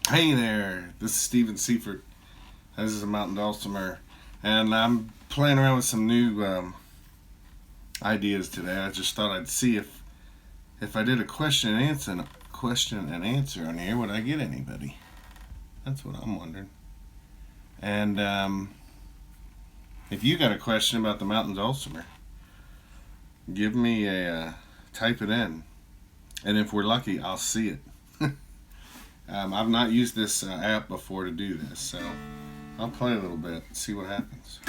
Hey there, this is Steven Seifert. This is a mountain dulcimer, and I'm playing around with some new ideas today. I just thought I'd see if I did a question and answer on here, would I get anybody? That's what I'm wondering. And if you got a question about the mountain dulcimer, give me type it in, and if we're lucky, I'll see it. I've not used this app before to do this, so I'll play a little bit, see what happens.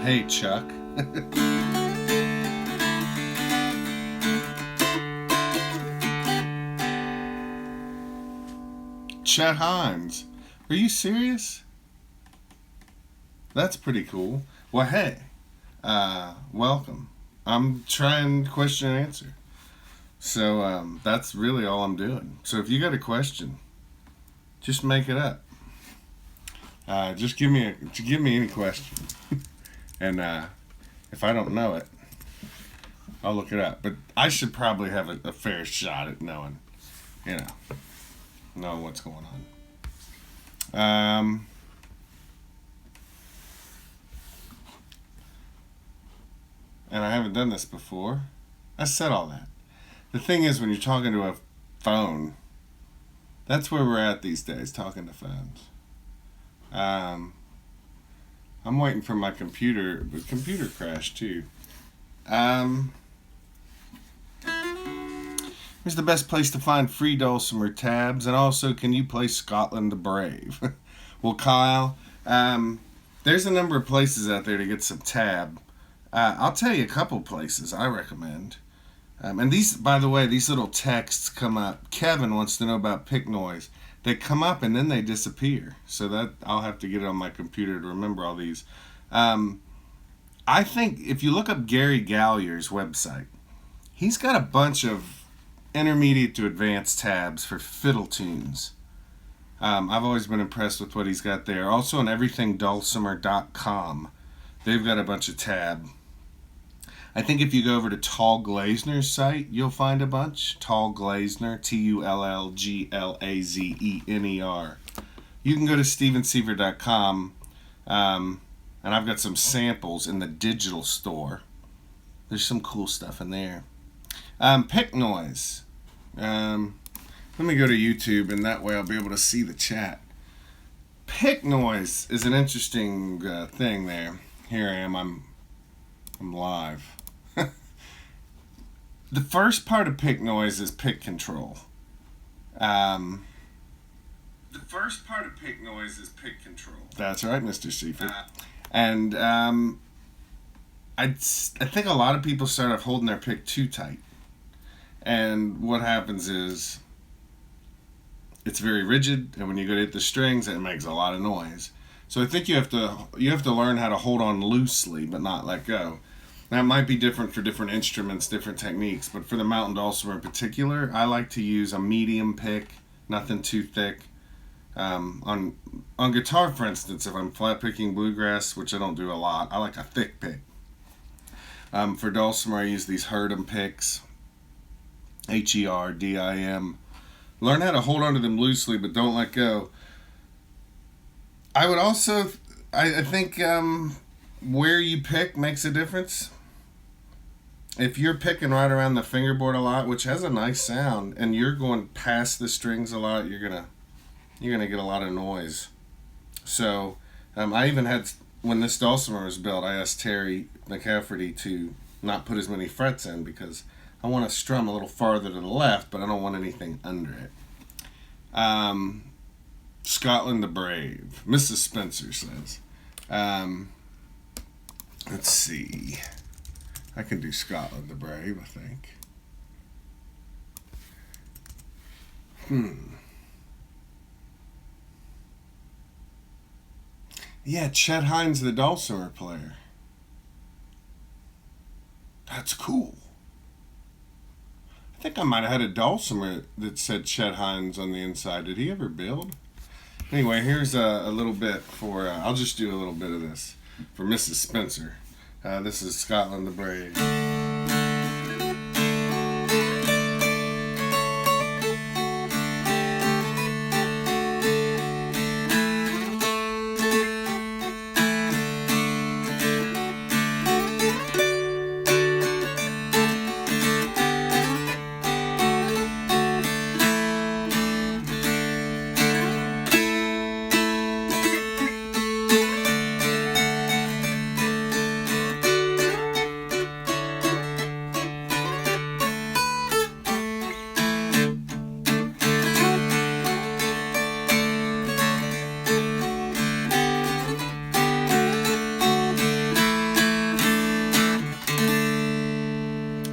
Hey, Chuck. Chet Hines. Are you serious? That's pretty cool. Well, hey, welcome. I'm trying question and answer. So that's really all I'm doing. So if you got a question, just make it up. Just give me any question, and if I don't know it, I'll look it up. But I should probably have a fair shot at knowing what's going on. And I haven't done this before. I said all that. The thing is, when you're talking to a phone, that's where we're at these days, talking to phones. I'm waiting for my computer. The computer crashed too. Here's the best place to find free dulcimer tabs, and also, can you play Scotland the Brave? Well, Kyle, there's a number of places out there to get some tab. I'll tell you a couple places I recommend. And these, by the way, these little texts come up. Kevin wants to know about pick noise. They come up and then they disappear. So that I'll have to get it on my computer to remember all these. I think if you look up Gary Galyer's website, he's got a bunch of intermediate to advanced tabs for fiddle tunes. I've always been impressed with what he's got there. Also on everythingdulcimer.com, they've got a bunch of tab. I think if you go over to Tall Glazner's site, you'll find a bunch. Tall Glazner, Tullglazner. You can go to stevenseaver.com, and I've got some samples in the digital store. There's some cool stuff in there. Pick noise. Let me go to YouTube, and that way I'll be able to see the chat. Pick noise is an interesting thing there. Here I am. I'm live. The first part of pick noise is pick control. The first part of pick noise is pick control. That's right, Mr. Seifert. And I think a lot of people start off holding their pick too tight. And what happens is it's very rigid, and when you go to hit the strings, it makes a lot of noise. So I think you have to learn how to hold on loosely but not let go. That might be different for different instruments, different techniques, but for the mountain dulcimer in particular, I like to use a medium pick, nothing too thick. On guitar, for instance, if I'm flat picking bluegrass, which I don't do a lot, I like a thick pick. For dulcimer, I use these Herdim picks, Herdim. Learn how to hold onto them loosely, but don't let go. I would also, I think where you pick makes a difference. If you're picking right around the fingerboard a lot, which has a nice sound, and you're going past the strings a lot, you're gonna get a lot of noise. So I even had, when this dulcimer was built, I asked Terry McCafferty to not put as many frets in because I want to strum a little farther to the left, but I don't want anything under it. Scotland the Brave. Mrs. Spencer says. Let's see. I can do Scotland the Brave, I think. Yeah, Chet Hines, the dulcimer player. That's cool. I think I might have had a dulcimer that said Chet Hines on the inside. Did he ever build? Anyway, here's a little bit for, I'll just do a little bit of this for Mrs. Spencer. This is Scotland the Brave.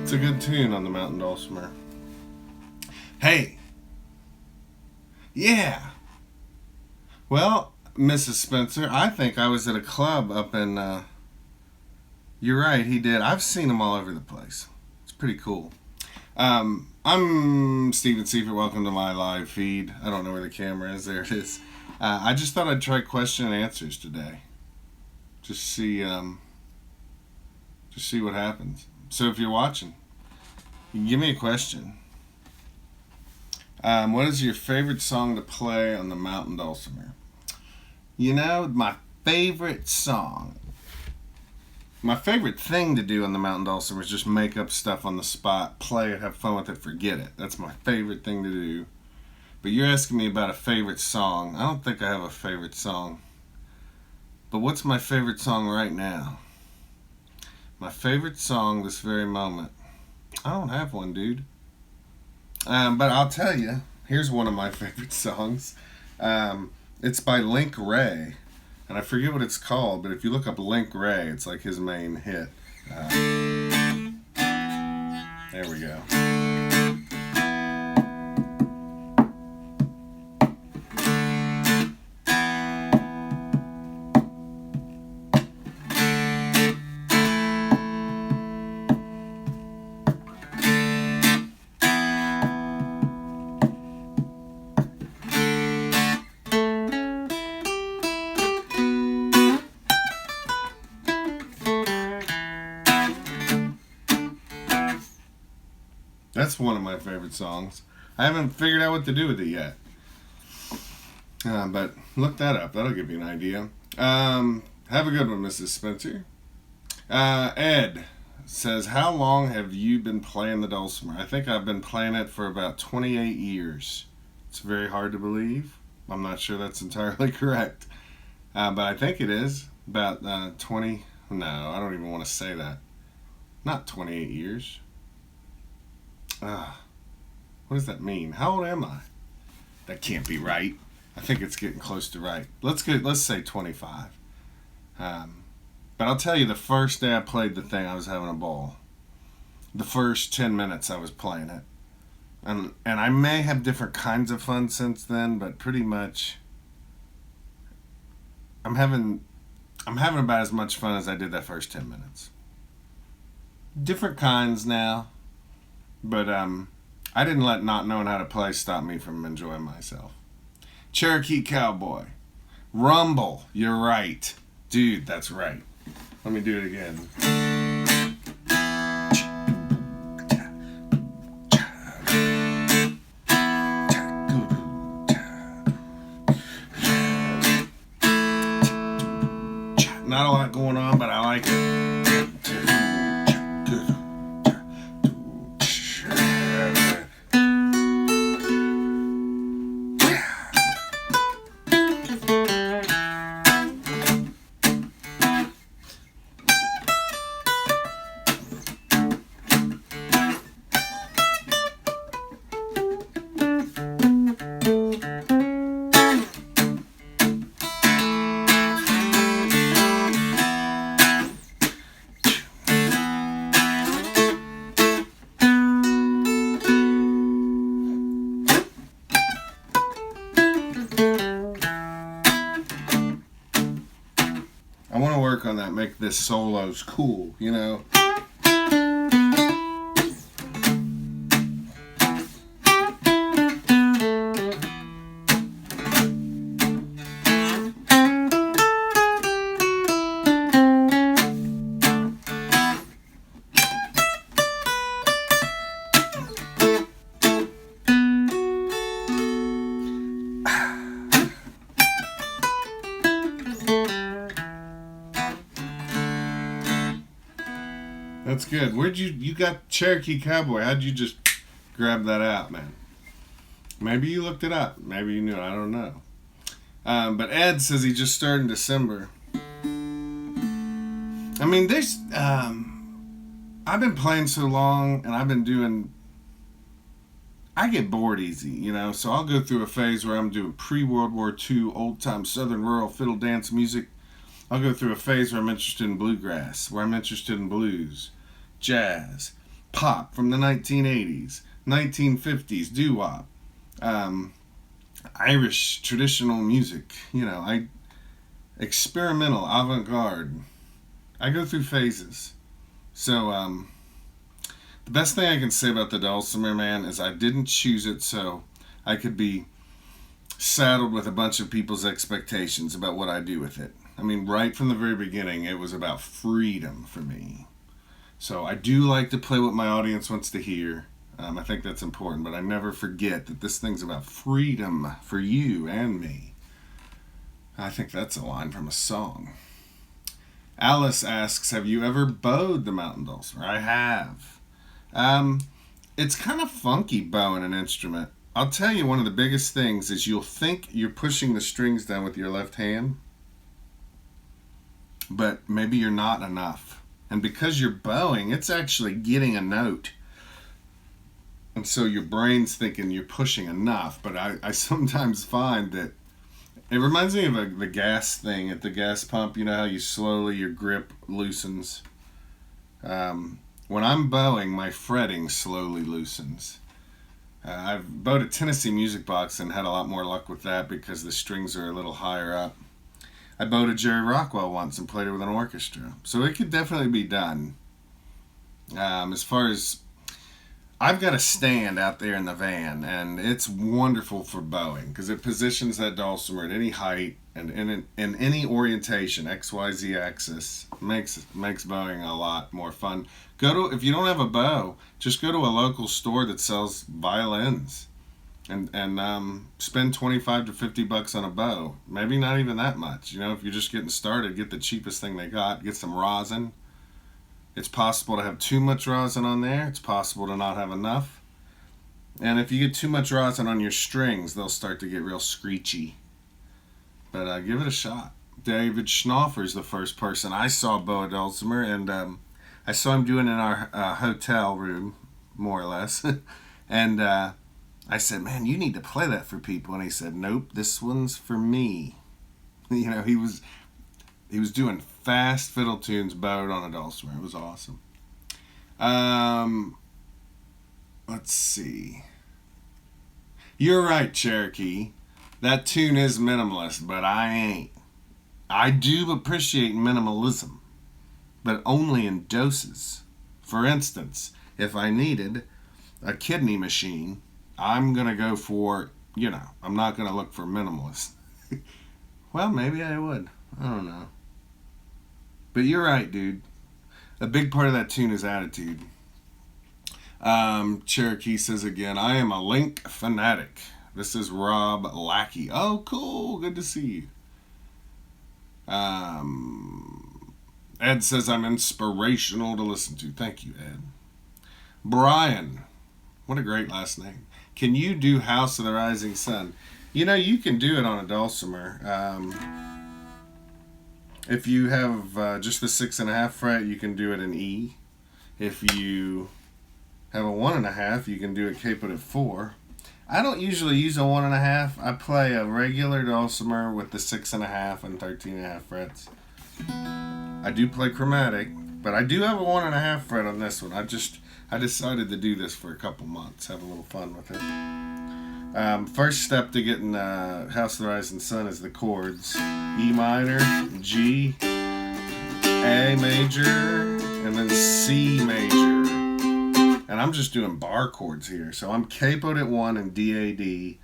It's a good tune on the Mountain Dulcimer. Hey! Yeah! Well, Mrs. Spencer, I think I was at a club up in, you're right, he did. I've seen him all over the place. It's pretty cool. I'm Stephen Seifert. Welcome to my live feed. I don't know where the camera is. There it is. I just thought I'd try question and answers today. Just see what happens. So if you're watching, you can give me a question. What is your favorite song to play on the Mountain Dulcimer? You know, my favorite song, my favorite thing to do on the Mountain Dulcimer is just make up stuff on the spot, play it, have fun with it, forget it. That's my favorite thing to do. But you're asking me about a favorite song. I don't think I have a favorite song. But what's my favorite song right now? My favorite song this very moment. I don't have one, dude. But I'll tell you, here's one of my favorite songs. It's by Link Ray. And I forget what it's called, but if you look up Link Ray, it's like his main hit. There we go. That's one of my favorite songs. I haven't figured out what to do with it yet. But look that up. That'll give you an idea. Have a good one, Mrs. Spencer. Ed says, how long have you been playing the dulcimer? I think I've been playing it for about 28 years. It's very hard to believe. I'm not sure that's entirely correct. But I think it is. About 20... No, I don't even want to say that. Not 28 years. What does that mean? How old am I? That can't be right. I think it's getting close to right. Let's say 25. But I'll tell you, the first day I played the thing, I was having a ball. The first 10 minutes I was playing it. And I may have different kinds of fun since then, but pretty much I'm having about as much fun as I did that first 10 minutes. Different kinds now. But I didn't let not knowing how to play stop me from enjoying myself. Cherokee Cowboy. Rumble. You're right. Dude, that's right. Let me do it again. Not a lot going on, but I like it. I want to work on that, make this solos cool, you know. That's good. You got Cherokee Cowboy. How'd you just grab that out, man? Maybe you looked it up. Maybe you knew it. I don't know. But Ed says he just started in December. I mean, there's... I've been playing so long, and I've been doing... I get bored easy, you know, so I'll go through a phase where I'm doing pre-World War II, old-time Southern rural fiddle dance music. I'll go through a phase where I'm interested in bluegrass, where I'm interested in blues, jazz, pop from the 1980s, 1950s, doo-wop, Irish traditional music, you know, experimental, avant-garde. I go through phases. So, the best thing I can say about the Dulcimer, man, is I didn't choose it so I could be saddled with a bunch of people's expectations about what I do with it. I mean, right from the very beginning, it was about freedom for me. So I do like to play what my audience wants to hear. I think that's important, but I never forget that this thing's about freedom for you and me. I think that's a line from a song. Alice asks, have you ever bowed the mountain dulcimer? I have. It's kind of funky bowing an instrument. I'll tell you, one of the biggest things is you'll think you're pushing the strings down with your left hand, but maybe you're not enough. And because you're bowing, it's actually getting a note. And so your brain's thinking you're pushing enough, but I sometimes find that it reminds me of the gas thing at the gas pump. You know how your grip loosens? When I'm bowing, my fretting slowly loosens. I've bowed a Tennessee music box and had a lot more luck with that because the strings are a little higher up. I bowed a Jerry Rockwell once and played it with an orchestra. So it could definitely be done. As far as... I've got a stand out there in the van, and it's wonderful for bowing because it positions that dulcimer at any height and in any orientation, XYZ axis. Makes bowing a lot more fun. If you don't have a bow, just go to a local store that sells violins and spend $25 to $50 on a bow. Maybe not even that much. You know, if you're just getting started, get the cheapest thing they got. Get some rosin. It's possible to have too much rosin on there. It's possible to not have enough. And if you get too much rosin on your strings, they'll start to get real screechy. But give it a shot. David Schnaufer's the first person I saw bow a dulcimer, and I saw him doing it in our hotel room, more or less. And I said, man, you need to play that for people. And he said, nope, this one's for me. You know, he was doing fast fiddle tunes bowed on a dulcimer. It was awesome. Let's see. You're right, Cherokee. That tune is minimalist, but I ain't. I do appreciate minimalism, but only in doses. For instance, if I needed a kidney machine, I'm going to go for, I'm not going to look for minimalist. Well, maybe I would. I don't know. But you're right, dude. A big part of that tune is attitude. Cherokee says again, I am a Link fanatic. This is Rob Lackey. Oh, cool. Good to see you. Ed says I'm inspirational to listen to. Thank you, Ed. Brian. What a great last name. Can you do House of the Rising Sun? You know, you can do it on a dulcimer. If you have just the 6.5 fret, you can do it in E. If you have a 1.5, you can do it capoed at 4. I don't usually use a 1.5. I play a regular dulcimer with the 6.5 and 13.5 frets. I do play chromatic, but I do have a 1.5 fret on this one. I decided to do this for a couple months, have a little fun with it. First step to getting House of the Rising Sun is the chords. E minor, G, A major, and then C major. And I'm just doing bar chords here. So I'm capoed at 1 and D-A-D.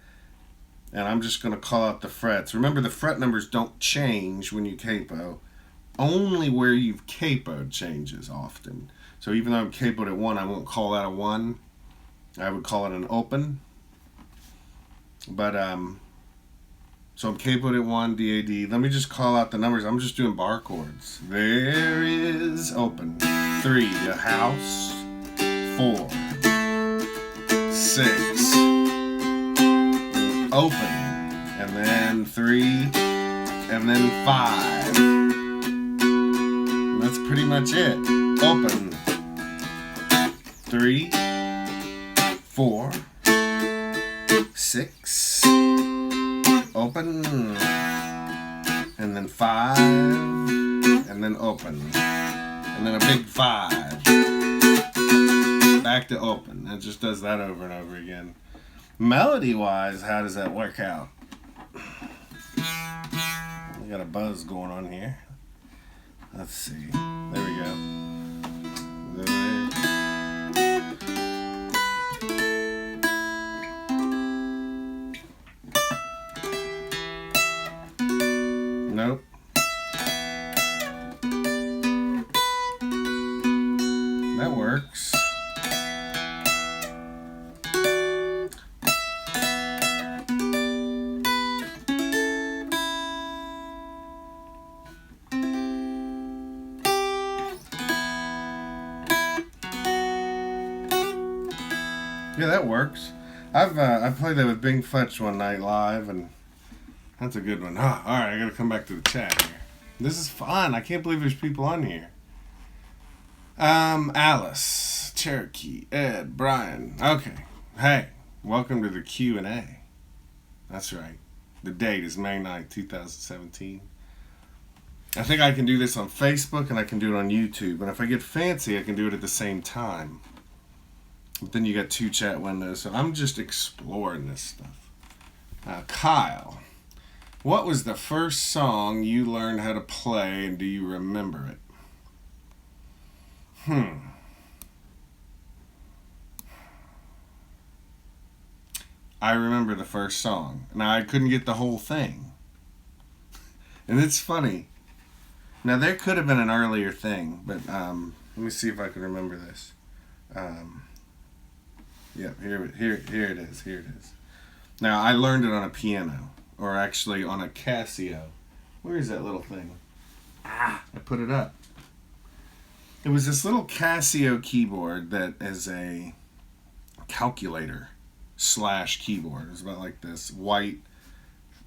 And I'm just going to call out the frets. Remember, the fret numbers don't change when you capo. Only where you've capoed changes often. So even though I'm capoed at 1, I won't call that a 1. I would call it an open. But So I'm capoed at 1, D-A-D. Let me just call out the numbers. I'm just doing bar chords. There is open. 3, a house. 4, 6, open. And then 3, and then 5. And that's pretty much it. Open. 3, 4, 6, open, and then 5, and then open, and then a big 5, back to open. It just does that over and over again. Melody wise, how does that work out? We got a buzz going on here. Let's see. There we go. Nope. That works. Yeah, that works. I played that with Bing Fletch one night live, and that's a good one. All right, I gotta come back to the chat here. This is fun. I can't believe there's people on here. Alice, Cherokee, Ed, Brian. Okay. Hey, welcome to the Q&A. That's right. The date is May 9th, 2017. I think I can do this on Facebook and I can do it on YouTube. And if I get fancy, I can do it at the same time. But then you got 2 chat windows. So I'm just exploring this stuff. Kyle. What was the first song you learned how to play, and do you remember it? I remember the first song. Now, I couldn't get the whole thing. And it's funny. Now, there could have been an earlier thing, but let me see if I can remember this. Yep, here it is. Here it is. Now, I learned it on a piano. Or actually on a Casio. Where is that little thing? I put it up. It was this little Casio keyboard that is a calculator / keyboard. It was about like this. White.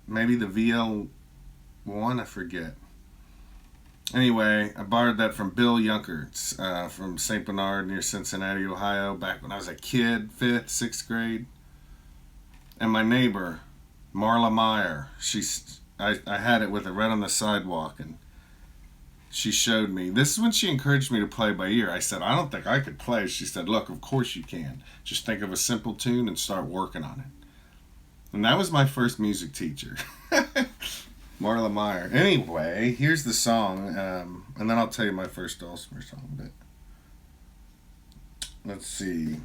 Maybe the VL1, I forget. Anyway, I borrowed that from Bill Yunkerts from St. Bernard near Cincinnati, Ohio, back when I was a kid, 5th, 6th grade. And my neighbor, Marla Meyer, I had it with her right on the sidewalk, and she showed me. This is when she encouraged me to play by ear. I said, I don't think I could play. She said, look, of course you can. Just think of a simple tune and start working on it. And that was my first music teacher, Marla Meyer. Anyway, here's the song, and then I'll tell you my first Dulcimer song. But let's see.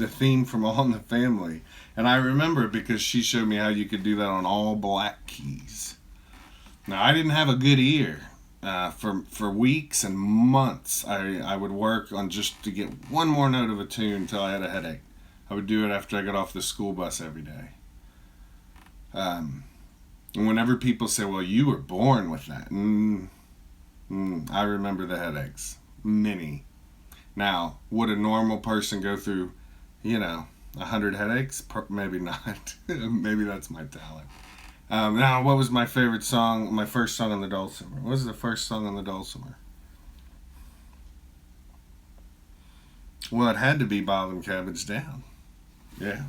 Theme from All in the Family, and I remember it because she showed me how you could do that on all black keys. Now, I didn't have a good ear for weeks and months. I would work on just to get one more note of a tune until I had a headache. I would do it after I got off the school bus every day. And whenever people say, well, you were born with that, I remember the headaches. Many. Now, would a normal person go through 100 headaches? Maybe not. Maybe that's my talent. Now, what was my favorite song, my first song on the Dulcimer? What was the first song on the Dulcimer? Well, it had to be Bob and Cabbage Down. Yeah.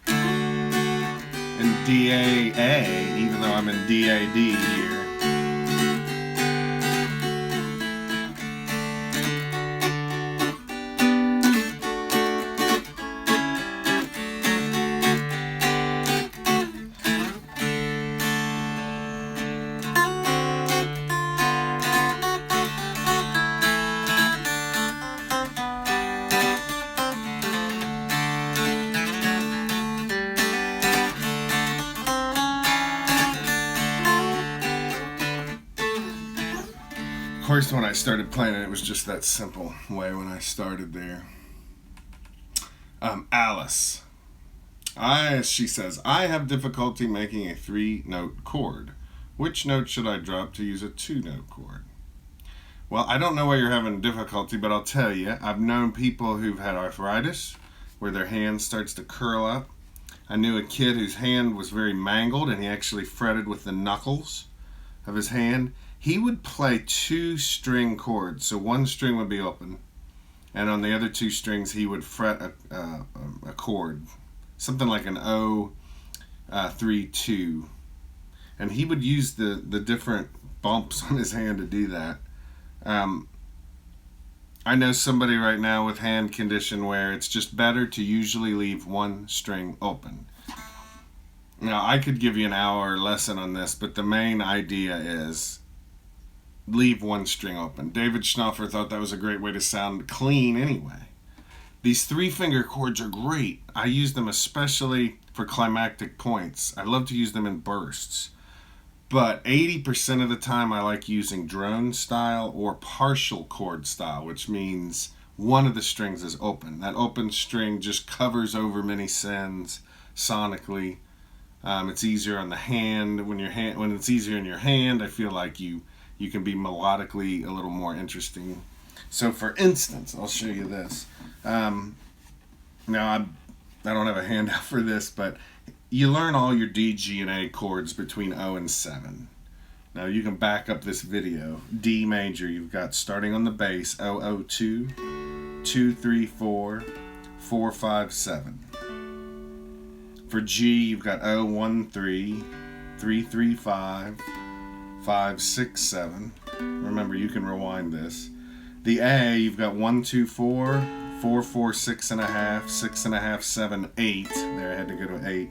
And D-A-A, even though I'm in D-A-D here. course, when I started playing it was just that simple way when I started there. Alice. She says, I have difficulty making a 3-note chord. Which note should I drop to use a 2-note chord? Well, I don't know why you're having difficulty, but I'll tell you, I've known people who've had arthritis, where their hand starts to curl up. I knew a kid whose hand was very mangled, and he actually fretted with the knuckles of his hand. He would play 2-string chords, so one string would be open, and on the other 2 strings he would fret a chord, something like an O 3-2, and he would use the different bumps on his hand to do that. I know somebody right now with hand condition where it's just better to usually leave one string open. Now, I could give you an hour lesson on this, but the main idea is leave one string open. David Schnaufer thought that was a great way to sound clean anyway. These 3-finger chords are great. I use them especially for climactic points. I love to use them in bursts. But 80% of the time I like using drone style or partial chord style, which means one of the strings is open. That open string just covers over many sins sonically. It's easier on the hand. When it's easier in your hand, I feel like you can be melodically a little more interesting. So for instance, I'll show you this. Now I don't have a handout for this, but you learn all your D, G, and A chords between 0 and 7. Now you can back up this video. D major, you've got starting on the bass, 0, 2, 2, 3, 4, 4, 5, 7. For G, you've got 0, 1, 3, 3, 3, 5, 5, 6, 7. Remember, you can rewind this. The A, you've got 1, 2, 4, 4, 4, 6 and a half, 6 and a half, 7, 8. There, I had to go to 8.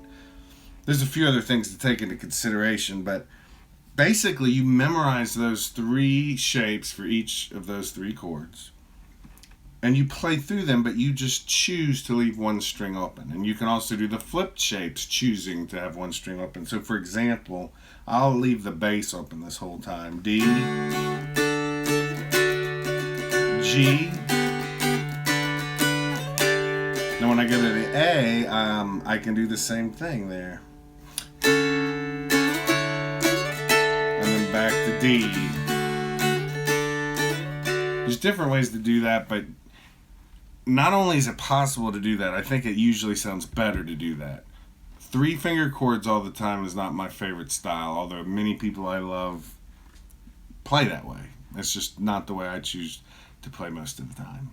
There's a few other things to take into consideration, but basically you memorize those 3 shapes for each of those 3 chords. And you play through them, but you just choose to leave one string open. And you can also do the flipped shapes, choosing to have one string open. So for example, I'll leave the bass open this whole time. D, G. Now when I go to the A, I can do the same thing there. And then back to D. There's different ways to do that, but not only is it possible to do that, I think it usually sounds better to do that. 3-finger chords all the time is not my favorite style, although many people I love play that way. It's just not the way I choose to play most of the time.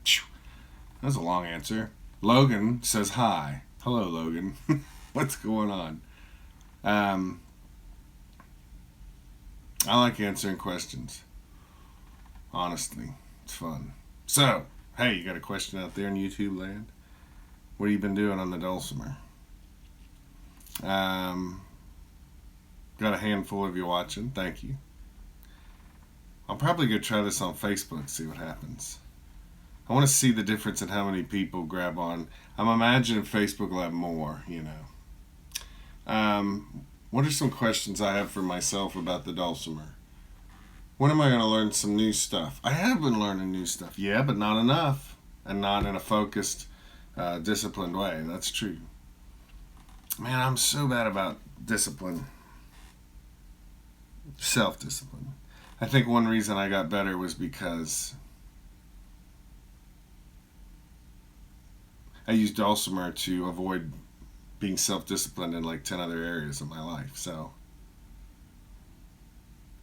That was a long answer. Logan says hi. Hello, Logan. What's going on? I like answering questions. Honestly, it's fun. So, hey, you got a question out there in YouTube land? What have you been doing on the Dulcimer? Got a handful of you watching. Thank you. I'll probably go try this on Facebook, see what happens. I want to see the difference in how many people grab on. I'm imagining Facebook will have more, you know. What are some questions I have for myself about the Dulcimer? When am I going to learn some new stuff? I have been learning new stuff, yeah, but not enough. And not in a focused, disciplined way. That's true. Man, I'm so bad about discipline. Self-discipline. I think one reason I got better was because I used Dulcimer to avoid being self-disciplined in like 10 other areas of my life. So,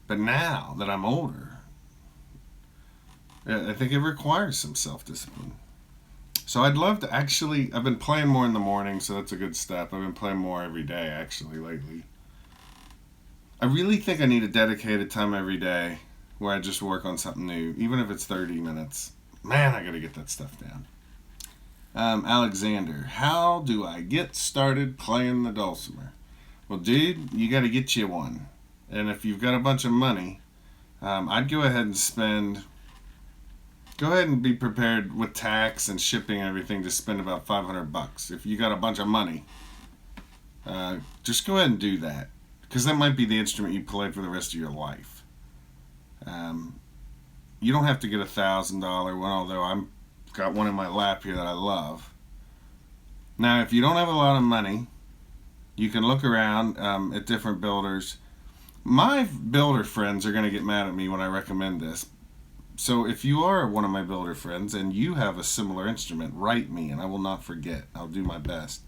but now that I'm older, I think it requires some self-discipline. So I'd love to actually, I've been playing more in the morning, so that's a good step. I've been playing more every day actually lately. I really think I need a dedicated time every day where I just work on something new, even if it's 30 minutes. Man, I gotta get that stuff down. Alexander, how do I get started playing the Dulcimer? Well, dude, you got to get you one. And if you've got a bunch of money, I'd go ahead and be prepared with tax and shipping and everything to spend about $500. If you got a bunch of money, just go ahead and do that. Because that might be the instrument you play for the rest of your life. you don't have to get $1,000 one, although I've got one in my lap here that I love. Now, if you don't have a lot of money, you can look around at different builders. My builder friends are going to get mad at me when I recommend this. So if you are one of my builder friends and you have a similar instrument, write me and I will not forget. I'll do my best.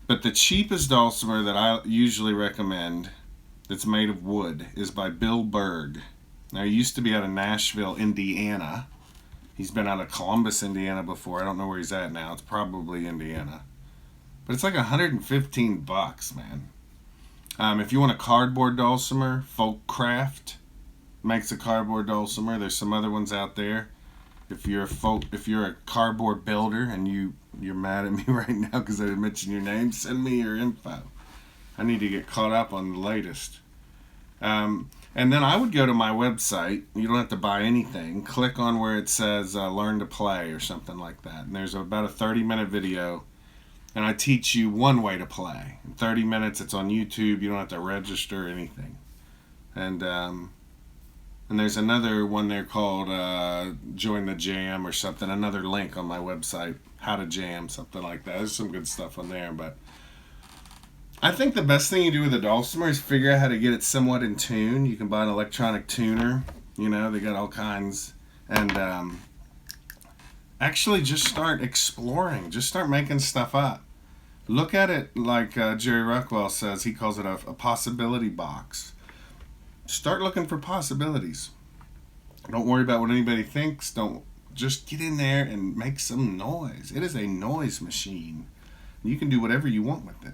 But the cheapest dulcimer that I usually recommend that's made of wood is by Bill Berg. Now, he used to be out of Nashville, Indiana. He's been out of Columbus, Indiana before. I don't know where he's at now. It's probably Indiana. But it's like $115, man. If you want a cardboard dulcimer, Folkcraft makes a cardboard dulcimer. There's some other ones out there. If you're a cardboard builder and you're mad at me right now because I didn't mention your name, send me your info. I need to get caught up on the latest. And then I would go to my website. You don't have to buy anything. Click on where it says Learn to Play or something like that. And there's about a 30-minute video. And I teach you one way to play. In 30 minutes, it's on YouTube. You don't have to register or anything. And there's another one there called Join the Jam or something. Another link on my website, How to Jam, something like that. There's some good stuff on there. But I think the best thing you do with a dulcimer is figure out how to get it somewhat in tune. You can buy an electronic tuner. You know, they got all kinds. And actually just start exploring. Just start making stuff up. Look at it like Jerry Rockwell says. He calls it a possibility box. Start looking for possibilities. Don't worry about what anybody thinks. Don't just get in there and make some noise. It is a noise machine. You can do whatever you want with it.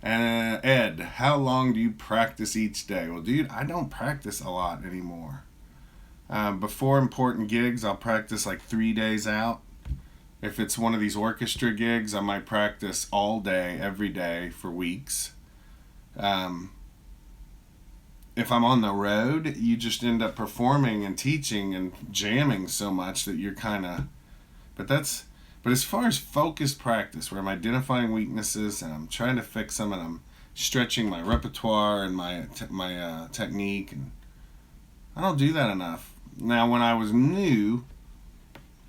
Ed, how long do you practice each day? Well, dude, I don't practice a lot anymore. Before important gigs, I'll practice like 3 days out. If it's one of these orchestra gigs, I might practice all day, every day for weeks. If I'm on the road, you just end up performing and teaching and jamming so much that you're kind of... But as far as focused practice, where I'm identifying weaknesses and I'm trying to fix them and I'm stretching my repertoire and my technique, and I don't do that enough. Now, when I was new,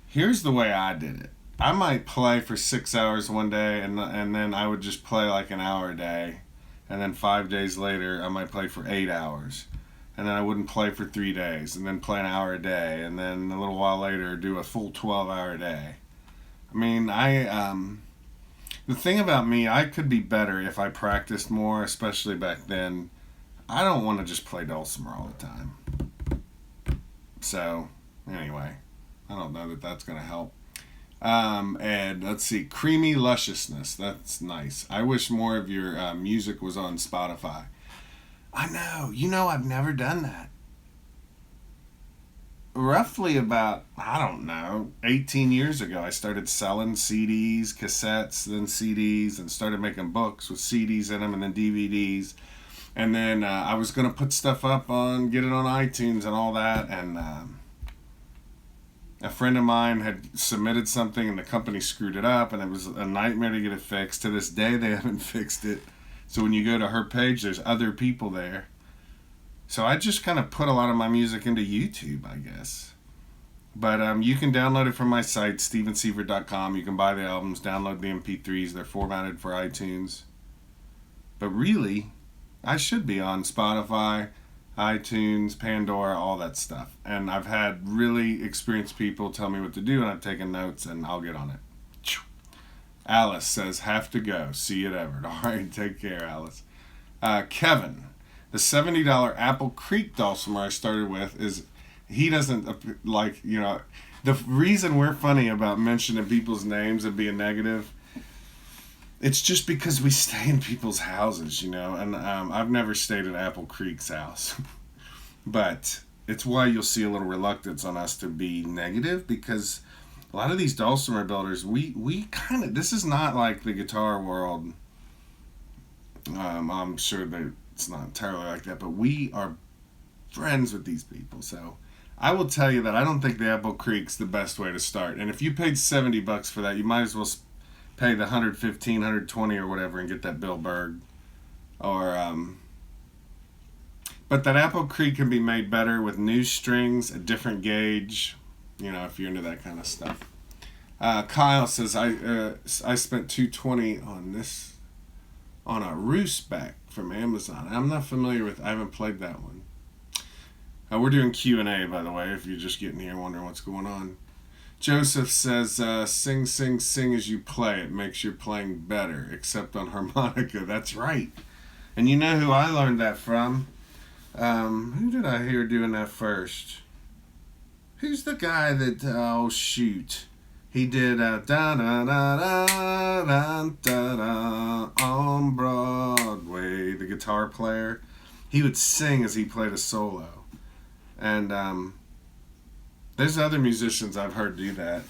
here's the way I did it. I might play for 6 hours one day, and then I would just play like an hour a day. And then 5 days later, I might play for 8 hours. And then I wouldn't play for 3 days, and then play an hour a day. And then a little while later, do a full 12-hour day. I mean, the thing about me, I could be better if I practiced more, especially back then. I don't want to just play dulcimer all the time. So, anyway, I don't know that that's going to help. And let's see, creamy lusciousness. That's nice. I wish more of your music was on Spotify. I know. You know, I've never done that. Roughly about, 18 years ago, I started selling CDs, cassettes, then CDs, and started making books with CDs in them and then DVDs. And then I was going to put stuff up get it on iTunes and all that. And a friend of mine had submitted something and the company screwed it up. And it was a nightmare to get it fixed. To this day, they haven't fixed it. So when you go to her page, there's other people there. So I just kind of put a lot of my music into YouTube, I guess. But you can download it from my site, StevenSeifert.com. You can buy the albums, download the MP3s. They're formatted for iTunes. But really, I should be on Spotify, iTunes, Pandora, all that stuff. And I've had really experienced people tell me what to do, and I've taken notes, and I'll get on it. Alice says, have to go. See you at Everett. All right, take care, Alice. Kevin, the $70 Apple Creek dulcimer I started with is, he doesn't, the reason we're funny about mentioning people's names and being negative, it's just because we stay in people's houses, and I've never stayed at Apple Creek's house. But it's why you'll see a little reluctance on us to be negative, because a lot of these dulcimer builders, we kind of, this is not like the guitar world. I'm sure that it's not entirely like that, but we are friends with these people. So I will tell you that I don't think the Apple Creek's the best way to start. And if you paid $70 for that, you might as well pay the $115, $120 or whatever and get that Bill Berg. Or But that Apple Creek can be made better with new strings, a different gauge, if you're into that kind of stuff. Kyle says, I spent $220 on a Roosback from Amazon. I'm not familiar with, I haven't played that one. We're doing Q&A, by the way, if you're just getting here wondering what's going on. Joseph says, sing, sing, sing as you play. It makes your playing better, except on harmonica. That's right. And you know who I learned that from? Who did I hear doing that first? Who's the guy that, oh shoot. He did da-da-da-da-da-da-da on Broadway, the guitar player. He would sing as he played a solo. And there's other musicians I've heard do that.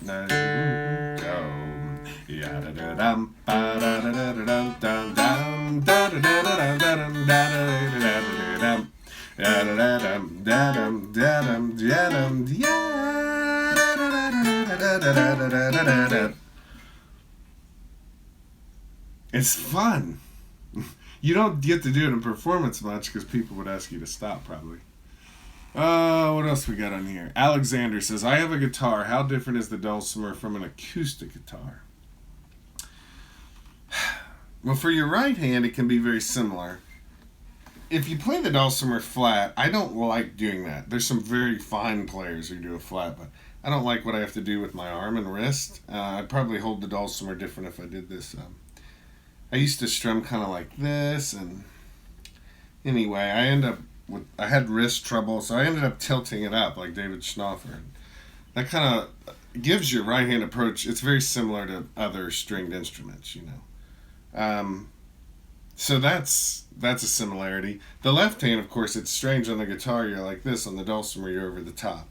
It's fun. You don't get to do it in performance much because people would ask you to stop probably. What else we got on here? Alexander says, I have a guitar. How different is the Dulcimer from an acoustic guitar? Well, for your right hand, it can be very similar. If you play the Dulcimer flat, I don't like doing that. There's some very fine players who do a flat, but I don't like what I have to do with my arm and wrist. I'd probably hold the Dulcimer different if I did this. I used to strum kind of like this, and anyway, I had wrist trouble, so I ended up tilting it up like David Schnaufer. That kind of gives your right hand approach. It's very similar to other stringed instruments, So that's a similarity. The left hand, of course, it's strange on the guitar. You're like this. On the Dulcimer, you're over the top.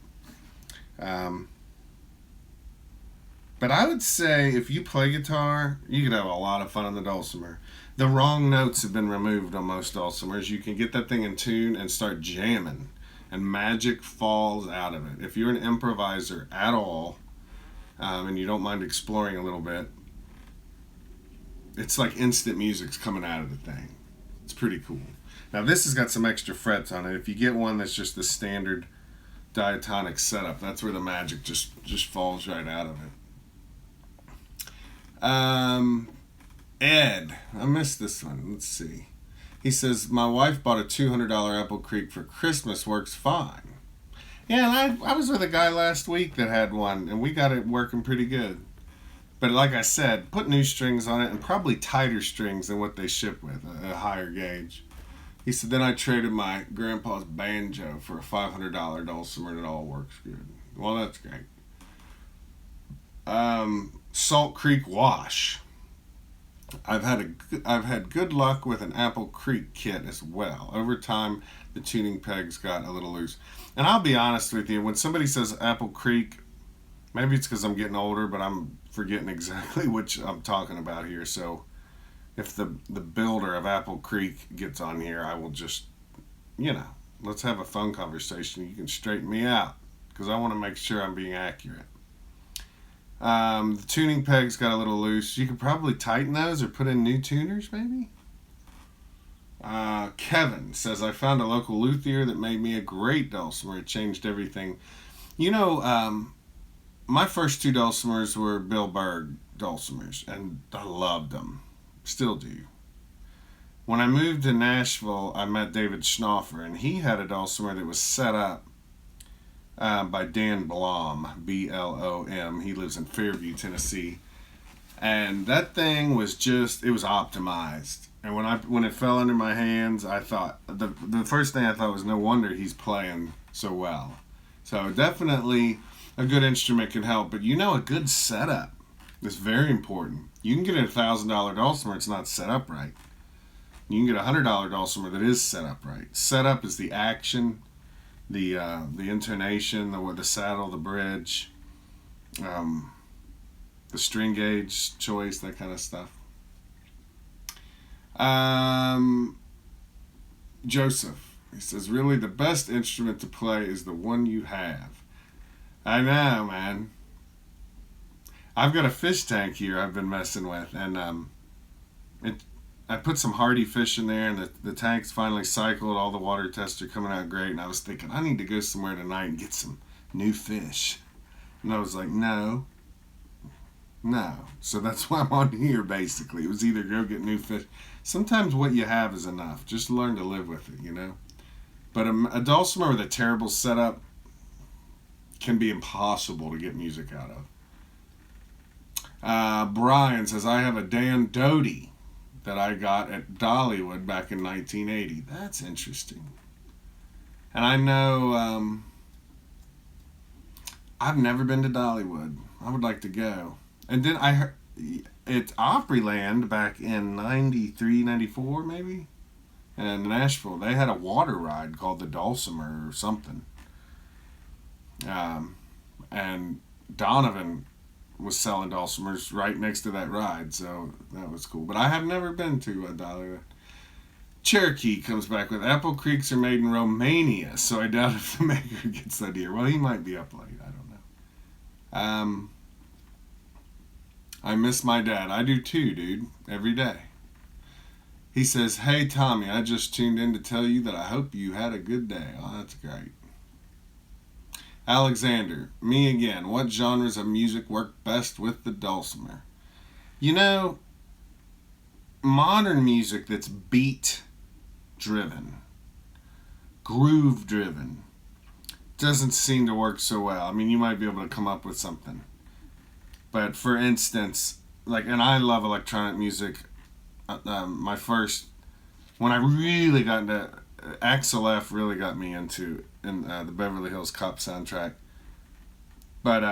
But I would say if you play guitar, you could have a lot of fun on the Dulcimer. The wrong notes have been removed on most Dulcimers. You can get that thing in tune and start jamming, and magic falls out of it. If you're an improviser at all, and you don't mind exploring a little bit, it's like instant music's coming out of the thing. It's pretty cool. Now this has got some extra frets on it. If you get one that's just the standard diatonic setup, that's where the magic just falls right out of it. Ed, I missed this one. Let's see. He says, my wife bought a $200 Apple Creek for Christmas. Works fine. Yeah, and I was with a guy last week that had one, and we got it working pretty good. But like I said, put new strings on it and probably tighter strings than what they ship with, a higher gauge. He said, then I traded my grandpa's banjo for a $500 Dulcimer and it all works good. Well, that's great. Salt Creek Wash. I've had good luck with an Apple Creek kit as well. Over time, the tuning pegs got a little loose. And I'll be honest with you, when somebody says Apple Creek, maybe it's because I'm getting older, but I'm forgetting exactly what I'm talking about here. So if the builder of Apple Creek gets on here, I will just, let's have a phone conversation. You can straighten me out because I want to make sure I'm being accurate. The tuning pegs got a little loose. You could probably tighten those or put in new tuners, maybe. Kevin says, I found a local luthier that made me a great Dulcimer. It changed everything. My first two Dulcimers were Bill Berg Dulcimers, and I loved them. Still do. When I moved to Nashville, I met David Schnaufer, and he had a Dulcimer that was set up by Dan Blom, B-L-O-M. He lives in Fairview, Tennessee. And that thing was it was optimized. And when it fell into my hands, I thought, the first thing I thought was no wonder he's playing so well. So definitely a good instrument can help, but a good setup is very important. You can get a $1,000 Dulcimer, it's not set up right. You can get a $100 Dulcimer that is set up right. Setup is the action, the intonation, the saddle, the bridge, the string gauge choice, that kind of stuff. Joseph, he says, really the best instrument to play is the one you have. I know, man. I've got a fish tank here I've been messing with, and I put some hardy fish in there, and the tank's finally cycled. All the water tests are coming out great, and I was thinking, I need to go somewhere tonight and get some new fish. And I was like, no. So that's why I'm on here, basically. It was either go get new fish. Sometimes what you have is enough. Just learn to live with it, you know? But a dulcimer with a terrible setup can be impossible to get music out of. Brian says, I have a Dan Doty that I got at Dollywood back in 1980. That's interesting. And I know I've never been to Dollywood. I would like to go. And then I heard at Opryland back in 93, 94 maybe, in Nashville, they had a water ride called the Dulcimer or something. And Donovan was selling dulcimers right next to that ride, so that was cool. But I have never been to a Dollywood. Cherokee comes back with apple creeks are made in Romania, so I doubt if the maker gets that here. Well, he might be up late. I don't know. I miss my dad. I do too, dude. Every day. He says, hey, Tommy, I just tuned in to tell you that I hope you had a good day. Oh, that's great. Alexander, me again. What genres of music work best with the dulcimer? You know, modern music that's beat-driven, groove-driven, doesn't seem to work so well. I mean, you might be able to come up with something. But for instance, like, and I love electronic music. My first, when I really got into, Axel F really got me into the Beverly Hills Cop soundtrack. But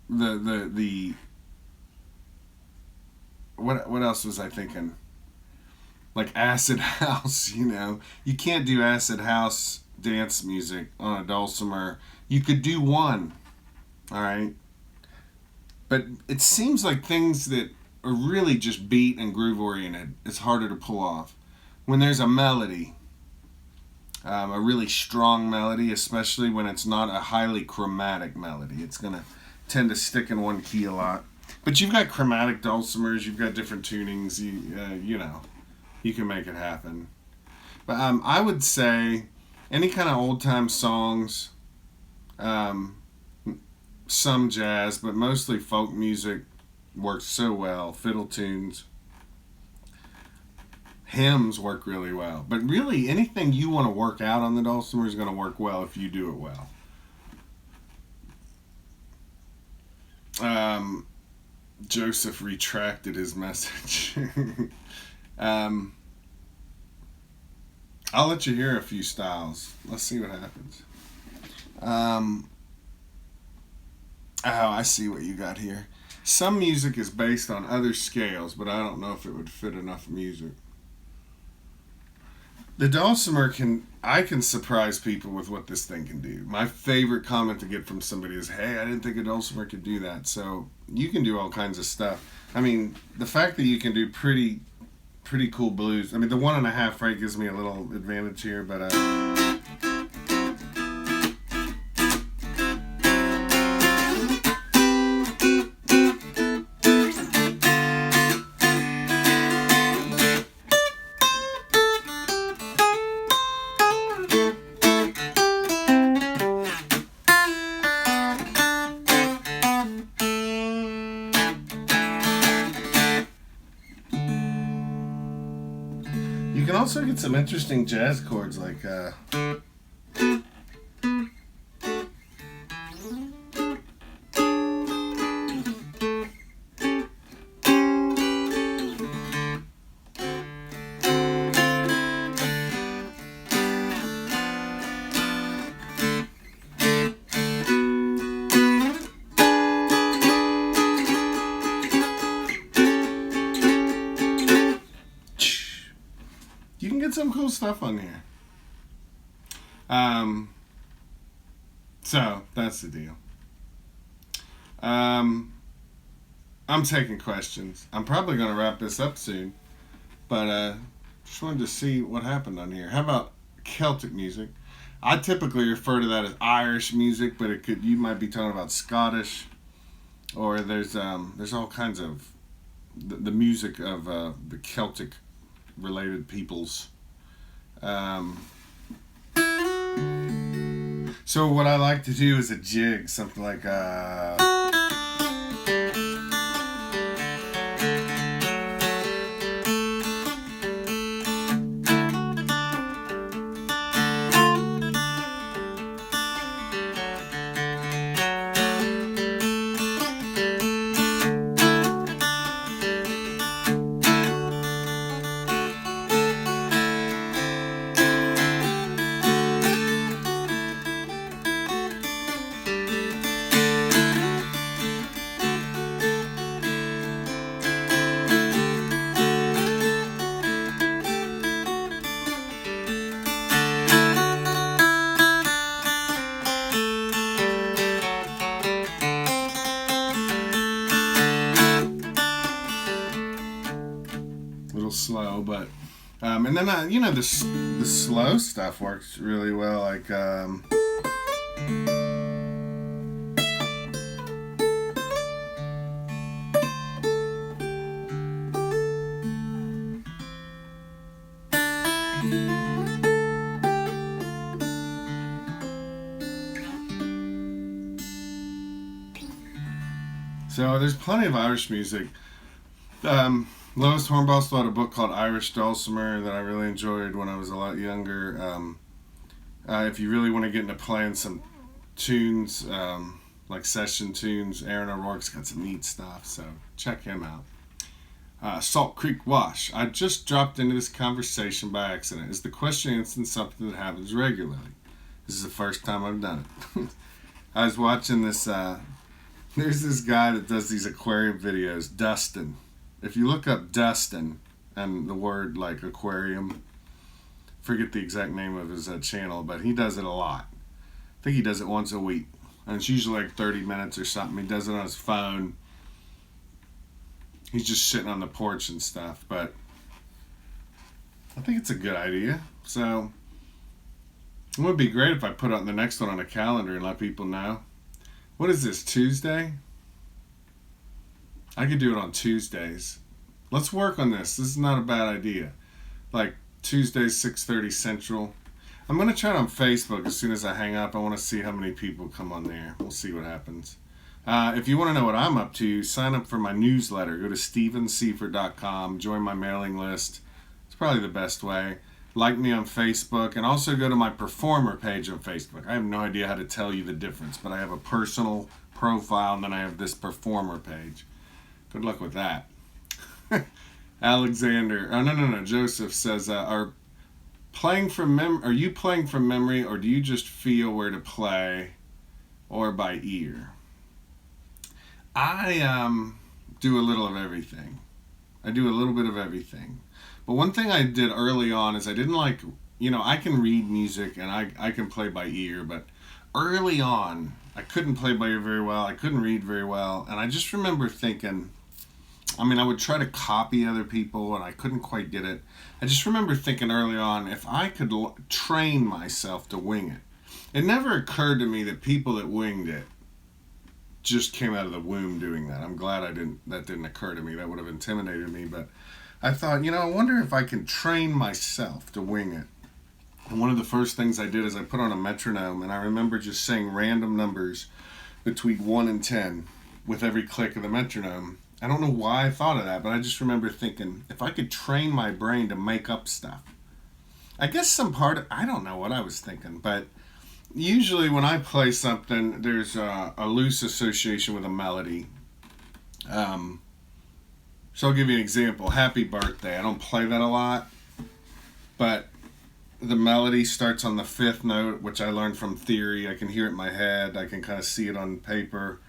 the what else was I thinking? Like acid house, you know. You can't do acid house dance music on a dulcimer. You could do one. All right, but it seems like things that are really just beat and groove oriented, it's harder to pull off. When there's a melody, a really strong melody, especially when it's not a highly chromatic melody, it's gonna tend to stick in one key a lot. But you've got chromatic dulcimers, you've got different tunings. You know, you can make it happen. But I would say any kind of old time songs. Some jazz, but mostly folk music works so well. Fiddle tunes. Hymns work really well. But really, anything you want to work out on the dulcimer is going to work well if you do it well. Joseph retracted his message. I'll let you hear a few styles. Let's see what happens. Oh, I see what you got here. Some music is based on other scales, but I don't know if it would fit enough music. The dulcimer I can surprise people with what this thing can do. My favorite comment to get from somebody is, hey, I didn't think a dulcimer could do that. So you can do all kinds of stuff. I mean, the fact that you can do pretty cool blues. I mean, the 1.5 rate gives me a little advantage here, but you can also get some interesting jazz chords like you can get some cool stuff on here. So that's the deal. I'm taking questions. I'm probably going to wrap this up soon, but just wanted to see what happened on here. How about Celtic music? I typically refer to that as Irish music, but you might be talking about Scottish, or there's all kinds of the music of the Celtic related peoples. So what I like to do is a jig, something like a little slow, but and then the slow stuff works really well, like so there's plenty of Irish music. Lois Hornball wrote a book called Irish Dulcimer that I really enjoyed when I was a lot younger. If you really want to get into playing some tunes, like session tunes, Aaron O'Rourke's got some neat stuff, so check him out. Salt Creek Wash. I just dropped into this conversation by accident. Is the question answering something that happens regularly? This is the first time I've done it. I was watching this, there's this guy that does these aquarium videos, Dustin. If you look up Dustin and the word like aquarium, forget the exact name of his channel, but he does it a lot. I think he does it once a week, and it's usually like 30 minutes or something. He does it on his phone. He's just sitting on the porch and stuff, but I think it's a good idea. So it would be great if I put out the next one on a calendar and let people know. What is this, Tuesday? I could do it on Tuesdays. Let's work on this. This is not a bad idea. Like Tuesdays, 6:30 Central. I'm going to try it on Facebook as soon as I hang up. I want to see how many people come on there. We'll see what happens. If you want to know what I'm up to, sign up for my newsletter. Go to StephenSeifert.com. Join my mailing list. It's probably the best way. Like me on Facebook, and also go to my performer page on Facebook. I have no idea how to tell you the difference, but I have a personal profile, and then I have this performer page. Good luck with that. Alexander, Joseph says, are you playing from memory, or do you just feel where to play, or by ear? I do a little of everything. I do a little bit of everything. But one thing I did early on is I didn't like, I can read music and I can play by ear, but early on, I couldn't play by ear very well. I couldn't read very well. And I just remember thinking, I would try to copy other people and I couldn't quite get it. I just remember thinking early on, if I could train myself to wing it. It never occurred to me that people that winged it just came out of the womb doing that. I'm glad that didn't occur to me. That would have intimidated me, but I thought, I wonder if I can train myself to wing it. And one of the first things I did is I put on a metronome, and I remember just saying random numbers between 1 and 10 with every click of the metronome. I don't know why I thought of that, but I just remember thinking, if I could train my brain to make up stuff. I guess I don't know what I was thinking, but usually when I play something, there's a loose association with a melody. So I'll give you an example. Happy Birthday. I don't play that a lot, but the melody starts on the 5th note, which I learned from theory. I can hear it in my head. I can kind of see it on paper.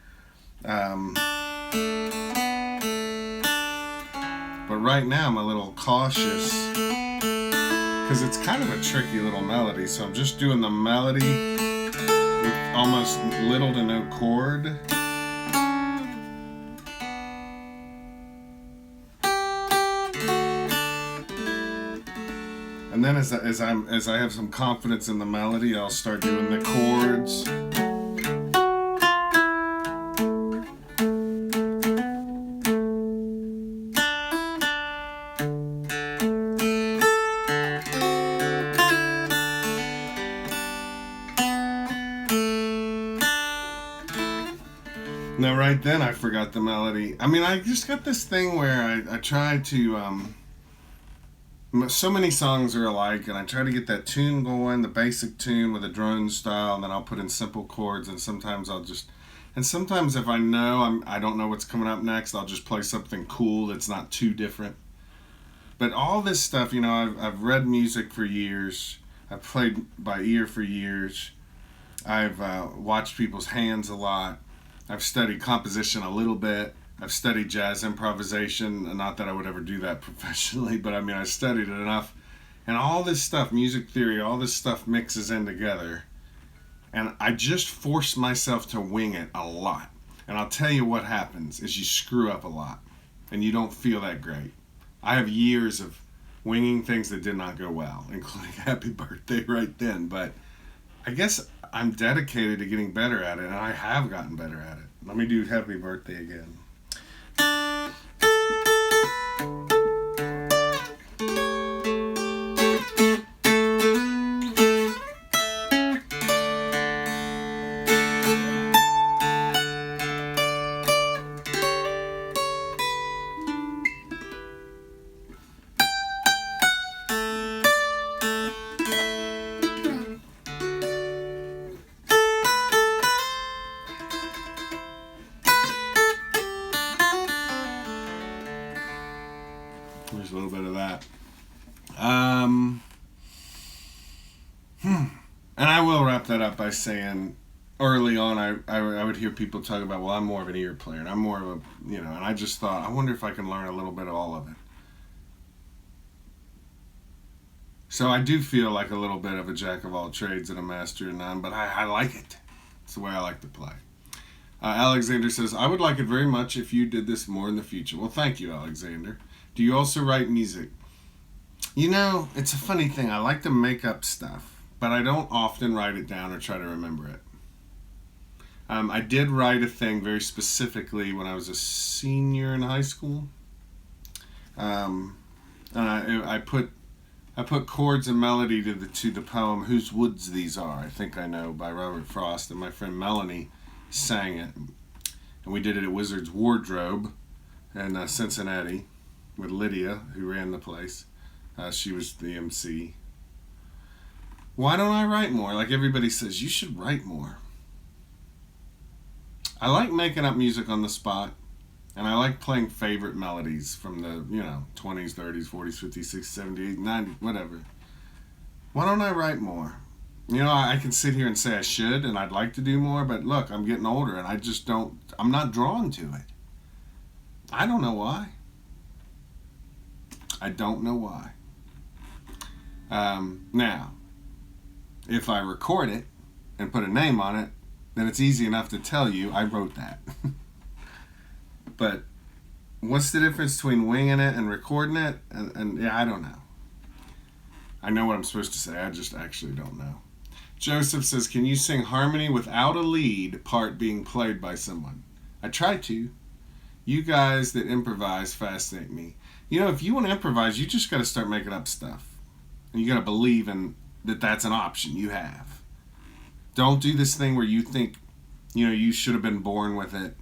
But right now I'm a little cautious because it's kind of a tricky little melody. So I'm just doing the melody with almost little to no chord. And then as I have some confidence in the melody, I'll start doing the chords. right then I forgot the melody. I mean, I just got this thing where I try to, so many songs are alike, and I try to get that tune going, the basic tune with a drone style, and then I'll put in simple chords, and sometimes sometimes if I know I don't know what's coming up next, I'll just play something cool that's not too different. But all this stuff, I've read music for years. I've played by ear for years. I've watched people's hands a lot. I've studied composition a little bit. I've studied jazz improvisation. Not that I would ever do that professionally, but I mean, I studied it enough. And all this stuff, music theory, all this stuff mixes in together. And I just force myself to wing it a lot. And I'll tell you what happens is you screw up a lot. And you don't feel that great. I have years of winging things that did not go well, including Happy Birthday right then. But I guess I'm dedicated to getting better at it, and I have gotten better at it. Let me do Happy Birthday again. There's a little bit of that. And I will wrap that up by saying, early on, I would hear people talk about, well, I'm more of an ear player, and I'm more of a, and I just thought, I wonder if I can learn a little bit of all of it. So I do feel like a little bit of a jack of all trades and a master of none, but I like it. It's the way I like to play. Alexander says, I would like it very much if you did this more in the future. Well, thank you, Alexander. Do you also write music? It's a funny thing. I like to make up stuff, but I don't often write it down or try to remember it. I did write a thing very specifically when I was a senior in high school. And I put chords and melody to the poem "Whose Woods These Are," I think I know, by Robert Frost, and my friend Melanie sang it. And we did it at Wizard's Wardrobe in Cincinnati with Lydia, who ran the place. She was the MC. Why don't I write more? Like everybody says, you should write more. I like making up music on the spot, and I like playing favorite melodies from the, 20s, 30s, 40s, 50s, 60s, 70s, 90s, whatever. Why don't I write more? I can sit here and say I should, and I'd like to do more, but look, I'm getting older, and I'm not drawn to it. I don't know why. I don't know why. Now, if I record it and put a name on it, then it's easy enough to tell you I wrote that. But what's the difference between winging it and recording it? And yeah, I don't know. I know what I'm supposed to say. I just actually don't know. Joseph says, can you sing harmony without a lead part being played by someone? I try to. You guys that improvise fascinate me. If you want to improvise, you just got to start making up stuff. And you got to believe in that that's an option you have. Don't do this thing where you think, you should have been born with it.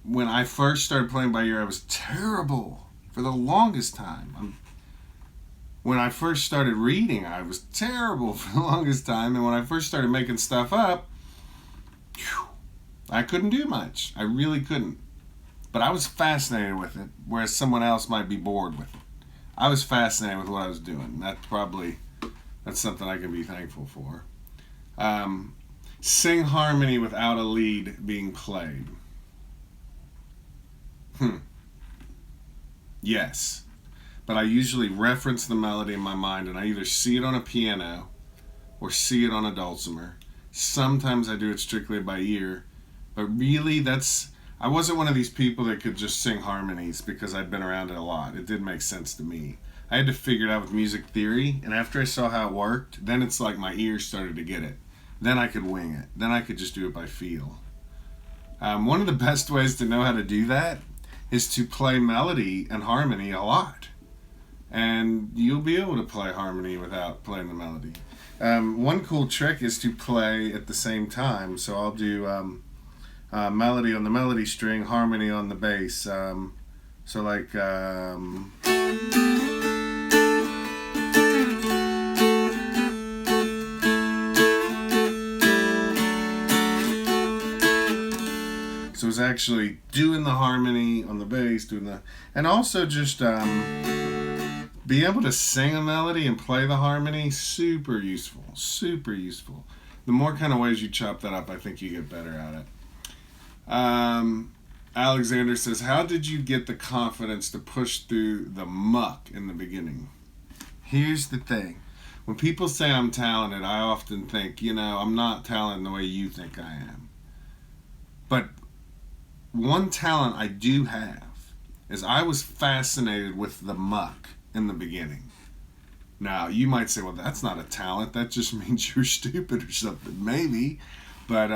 When I first started playing by ear, I was terrible for the longest time. When I first started reading, I was terrible for the longest time. And when I first started making stuff up, I couldn't do much. I really couldn't. But I was fascinated with it, whereas someone else might be bored with it. I was fascinated with what I was doing. That's something I can be thankful for. Sing harmony without a lead being played. Yes. But I usually reference the melody in my mind, and I either see it on a piano or see it on a dulcimer. Sometimes I do it strictly by ear, but really I wasn't one of these people that could just sing harmonies because I'd been around it a lot. It didn't make sense to me. I had to figure it out with music theory, and after I saw how it worked, then it's like my ears started to get it. Then I could wing it. Then I could just do it by feel. One of the best ways to know how to do that is to play melody and harmony a lot. And you'll be able to play harmony without playing the melody. One cool trick is to play at the same time. So I'll do melody on the melody string, harmony on the bass. So like... So it's actually doing the harmony on the bass, and also just be able to sing a melody and play the harmony, super useful, super useful. The more kind of ways you chop that up, I think you get better at it. Alexander says, how did you get the confidence to push through the muck in the beginning? Here's the thing. When people say I'm talented, I often think, I'm not talented the way you think I am. But one talent I do have is I was fascinated with the muck in the beginning. Now, you might say, well, that's not a talent. That just means you're stupid or something. Maybe. But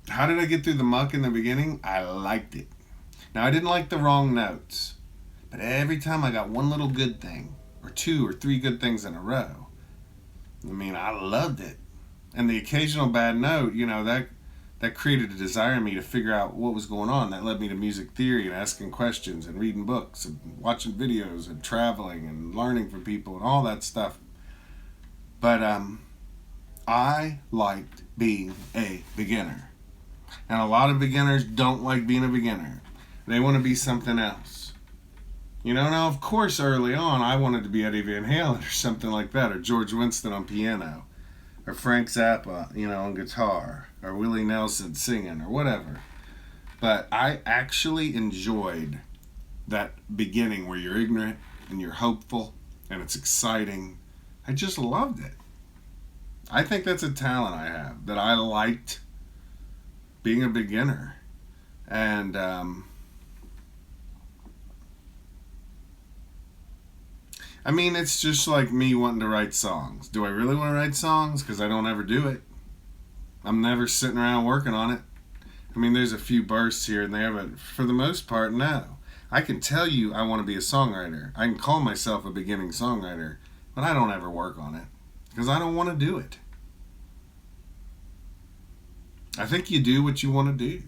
how did I get through the muck in the beginning? I liked it. Now, I didn't like the wrong notes. But every time I got one little good thing, or 2 or 3 good things in a row, I loved it. And the occasional bad note, that created a desire in me to figure out what was going on. That led me to music theory and asking questions and reading books and watching videos and traveling and learning from people and all that stuff. But I liked being a beginner. And a lot of beginners don't like being a beginner. They want to be something else. Now, of course, early on, I wanted to be Eddie Van Halen or something like that, or George Winston on piano, or Frank Zappa, on guitar, or Willie Nelson singing, or whatever. But I actually enjoyed that beginning where you're ignorant and you're hopeful and it's exciting. I just loved it. I think that's a talent I have, that I liked being a beginner. And it's just like me wanting to write songs. Do I really want to write songs? Because I don't ever do it. I'm never sitting around working on it. There's a few bursts here and there, but for the most part, no. I can tell you I want to be a songwriter. I can call myself a beginning songwriter, but I don't ever work on it because I don't want to do it. I think you do what you want to do.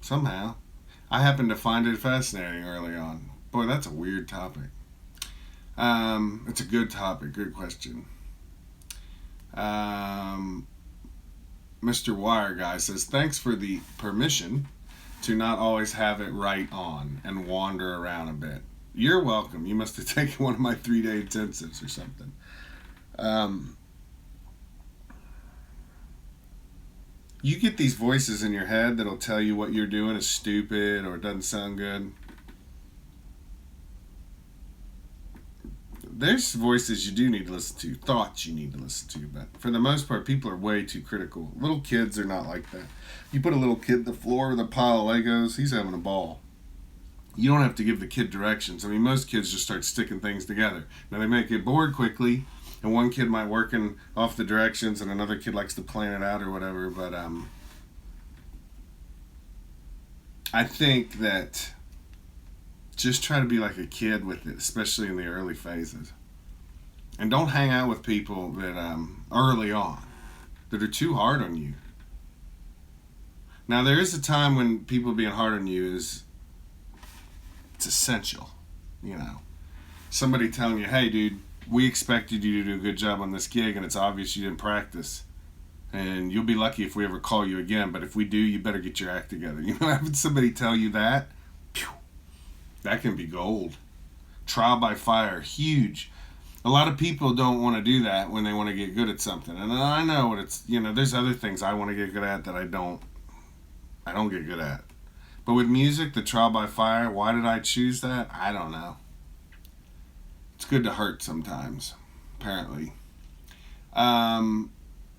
Somehow. I happen to find it fascinating early on. Boy, that's a weird topic. It's a good topic, good question. Mr. Wire Guy says, thanks for the permission to not always have it right on and wander around a bit. You're welcome. You must have taken one of my 3-day intensives or something. You get these voices in your head that'll tell you what you're doing is stupid or doesn't sound good. There's voices you do need to listen to, thoughts you need to listen to, but for the most part, people are way too critical. Little kids are not like that. You put a little kid on the floor with a pile of Legos, he's having a ball. You don't have to give the kid directions. Most kids just start sticking things together. Now, they might get bored quickly, and one kid might working off the directions, and another kid likes to plan it out or whatever, but I think that just try to be like a kid with it, especially in the early phases. And don't hang out with people that early on that are too hard on you. Now, there is a time when people being hard on you it's essential, Somebody telling you, hey, dude, we expected you to do a good job on this gig, and it's obvious you didn't practice. And you'll be lucky if we ever call you again, but if we do, you better get your act together. Having somebody tell you that, that can be gold. Trial by fire, huge. A lot of people don't want to do that when they want to get good at something. And I know what it's, there's other things I want to get good at that I don't get good at. But with music, the trial by fire, why did I choose that? I don't know. It's good to hurt sometimes, apparently.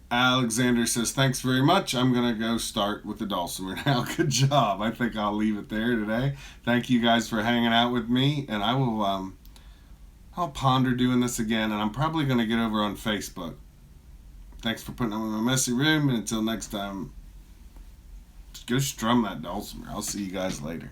Alexander says, thanks very much. I'm going to go start with the Dulcimer now. Good job. I think I'll leave it there today. Thank you guys for hanging out with me, and I will I'll ponder doing this again, and I'm probably going to get over on Facebook. Thanks for putting up with my messy room, and until next time, just go strum that Dulcimer. I'll see you guys later.